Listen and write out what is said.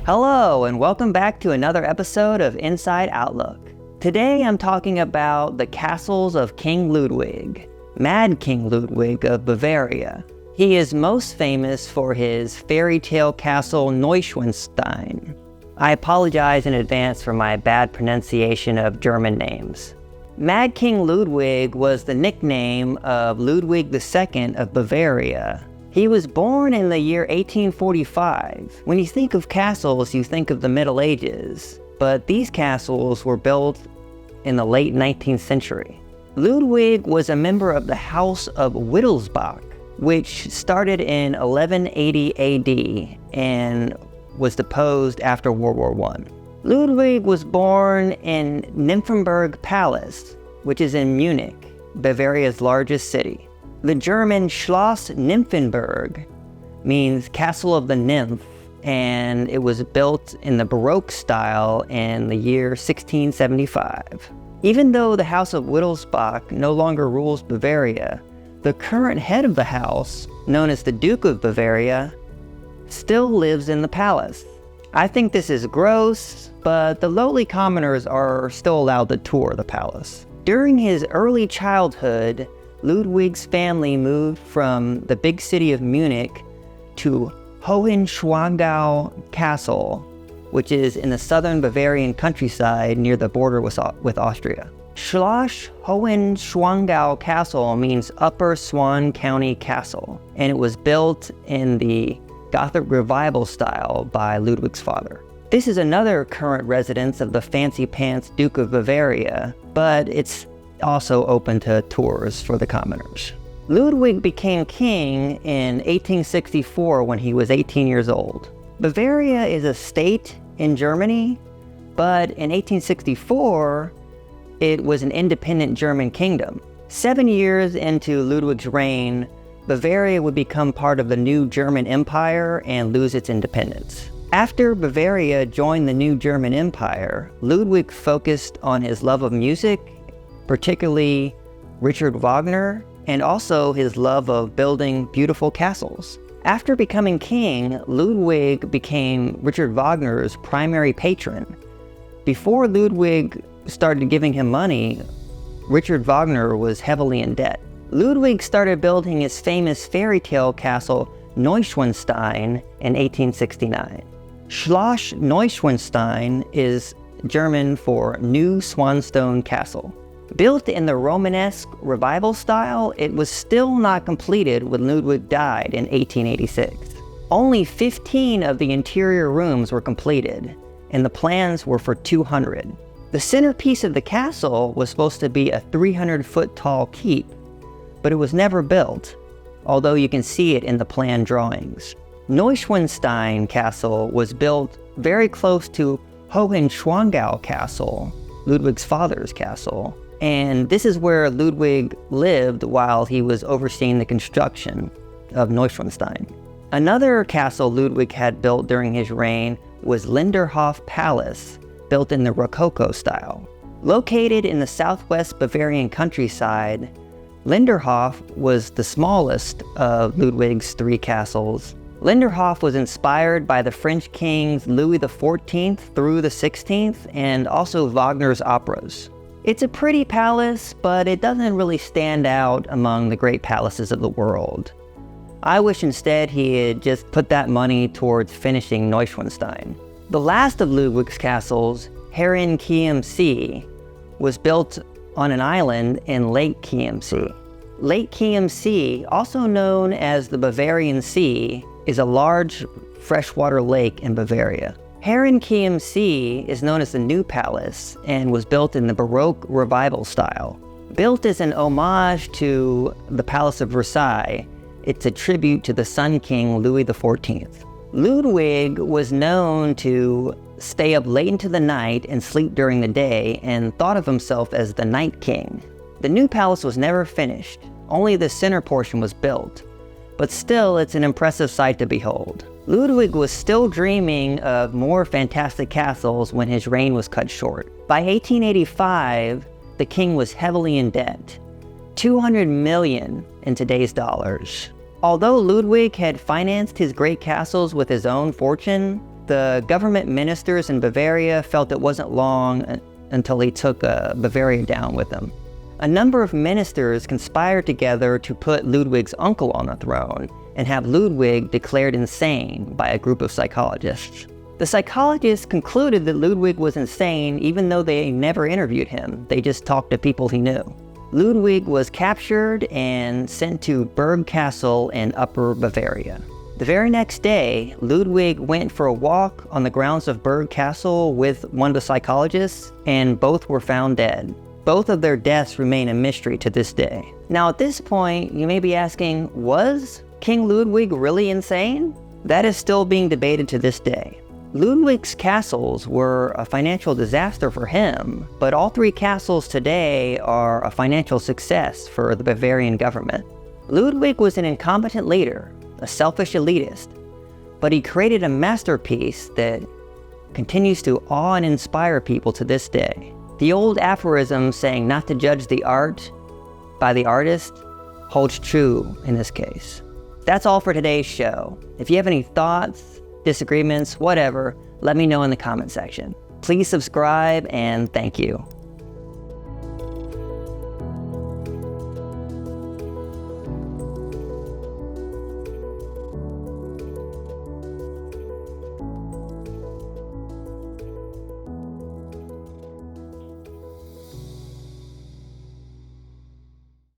Hello, and welcome back to another episode of Inside Outlook. Today I'm talking about the castles of King Ludwig, Mad King Ludwig of Bavaria. He is most famous for his fairy tale castle Neuschwanstein. I apologize in advance for my bad pronunciation of German names. Mad King Ludwig was the nickname of Ludwig II of Bavaria. He was born in the year 1845. When you think of castles, you think of the Middle Ages, but these castles were built in the late 19th century. Ludwig was a member of the House of Wittelsbach, which started in 1180 AD and was deposed after World War I. Ludwig was born in Nymphenburg Palace, which is in Munich, Bavaria's largest city. The German Schloss Nymphenburg means Castle of the Nymph, and it was built in the Baroque style in the year 1675. Even though the House of Wittelsbach no longer rules Bavaria, the current head of the house, known as the Duke of Bavaria, still lives in the palace. I think this is gross, but the lowly commoners are still allowed to tour the palace. During his early childhood, Ludwig's family moved from the big city of Munich to Hohenschwangau Castle, which is in the southern Bavarian countryside near the border with Austria. Schloss Hohenschwangau Castle means Upper Swan County Castle, and it was built in the Gothic Revival style by Ludwig's father. This is another current residence of the Fancy Pants Duke of Bavaria, but it's also open to tours for the commoners. Ludwig became king in 1864 when he was 18 years old. Bavaria is a state in Germany, but in 1864, it was an independent German kingdom. 7 years into Ludwig's reign, Bavaria would become part of the new German Empire and lose its independence. After Bavaria joined the new German Empire, Ludwig focused on his love of music, particularly Richard Wagner, and also his love of building beautiful castles. After becoming king, Ludwig became Richard Wagner's primary patron. Before Ludwig started giving him money, Richard Wagner was heavily in debt. Ludwig started building his famous fairy tale castle Neuschwanstein in 1869. Schloss Neuschwanstein is German for New Swanstone Castle. Built in the Romanesque Revival style, it was still not completed when Ludwig died in 1886. Only 15 of the interior rooms were completed, and the plans were for 200. The centerpiece of the castle was supposed to be a 300-foot tall keep, but it was never built, although you can see it in the plan drawings. Neuschwanstein Castle was built very close to Hohenschwangau Castle, Ludwig's father's castle, and this is where Ludwig lived while he was overseeing the construction of Neuschwanstein. Another castle Ludwig had built during his reign was Linderhof Palace, built in the Rococo style. Located in the southwest Bavarian countryside, Linderhof was the smallest of Ludwig's three castles. Linderhof was inspired by the French kings Louis XIV through the XVI and also Wagner's operas. It's a pretty palace, but it doesn't really stand out among the great palaces of the world. I wish instead he had just put that money towards finishing Neuschwanstein. The last of Ludwig's castles, Herren Chiemsee, was built on an island in Lake Chiemsee. Lake Chiemsee, also known as the Bavarian Sea, is a large freshwater lake in Bavaria. Herren Chiemsee is known as the New Palace and was built in the Baroque Revival style. Built as an homage to the Palace of Versailles, it's a tribute to the Sun King Louis XIV. Ludwig was known to stay up late into the night and sleep during the day and thought of himself as the Night King. The new palace was never finished, only the center portion was built, but still it's an impressive sight to behold. Ludwig was still dreaming of more fantastic castles when his reign was cut short. By 1885, the king was heavily in debt, 200 million in today's dollars. Although Ludwig had financed his great castles with his own fortune, The government ministers in Bavaria felt it wasn't long until he took Bavaria down with him. A number of ministers conspired together to put Ludwig's uncle on the throne and have Ludwig declared insane by a group of psychologists. The psychologists concluded that Ludwig was insane even though they never interviewed him. They just talked to people he knew. Ludwig was captured and sent to Burg Castle in Upper Bavaria. The very next day, Ludwig went for a walk on the grounds of Burg Castle with one of the psychologists, and both were found dead. Both of their deaths remain a mystery to this day. Now at this point, you may be asking, was King Ludwig really insane? That is still being debated to this day. Ludwig's castles were a financial disaster for him, but all three castles today are a financial success for the Bavarian government. Ludwig was an incompetent leader, a selfish elitist, but he created a masterpiece that continues to awe and inspire people to this day. The old aphorism saying not to judge the art by the artist holds true in this case. That's all for today's show. If you have any thoughts, disagreements, whatever, let me know in the comment section. Please subscribe and thank you.